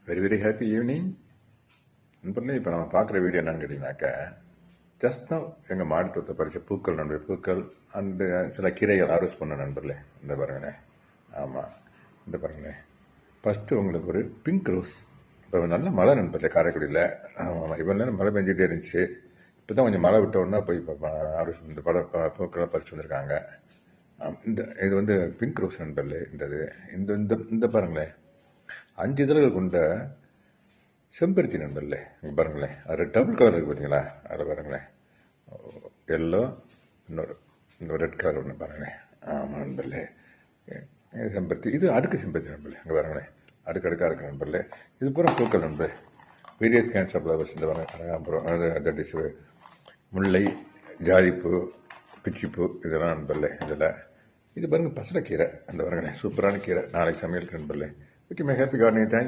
Very very happy evening நண்பர்களே. இப்போ நம்ம பார்க்குற வீடியோ என்னன்னு கேட்டிங்கனாக்கா, ஜஸ்ட் நவ் எங்கள் மாடித்தோட்டத்தை பறித்த பூக்கள் நண்பர், பூக்கள் அண்டு சில கீரைகள் ஹார்வெஸ்ட் பண்ண நண்பர்களே. இந்த பாருங்களேன், ஆமாம் இந்த பாருங்களேன். ஃபஸ்ட்டு உங்களுக்கு ஒரு பிங்க் ரோஸ். இப்போ நல்ல மழை நண்பர்களே காரைக்குடியில். ஆமாம், இவ்வளோ நேரம் மழை பெஞ்சிட்டே இருந்துச்சு. இப்போ தான் கொஞ்சம் மழை விட்ட உடனே போய் இப்போ ஹார்வெஸ்ட் இந்த பூக்கள்லாம் பறித்து வந்திருக்காங்க. இந்த இது வந்து பிங்க் ரோஸ் நண்பர்களே. இந்த இந்த இந்த பாருங்களேன், 5 இதழ்கள் கொண்ட செம்பருத்தி நண்பர்களே. இங்கே பாருங்களேன், அது டபுள் கலர் இருக்குது பார்த்தீங்களா? அதில் பாருங்களேன், எல்லோ இன்னொரு ரெட் கலர் ஒன்று பாருங்களேன். ஆமாம் நண்பர்களே, செம்பருத்தி. இது அடுக்கு செம்பருத்தி நண்பர்களே. இங்கே பாருங்களேன், அடுக்கடுக்காக இருக்குது நண்பர்களே. இது பூரா பூக்கள் நண்பர்களே. Various kinds of flowers. இந்த பாருங்கள், கனகாம்பரம், தட் இஸ் முல்லை, ஜாதிப்பூ, பிச்சிப்பூ, இதெல்லாம் நண்பர்களே. இதில் இது பாருங்கள் பசலைக்கீரை. அந்த பாருங்களேன், சூப்பரான கீரை. நாளைக்கு சமையலுக்கு நண்பர்களே. Okay, my happy gardening. Thank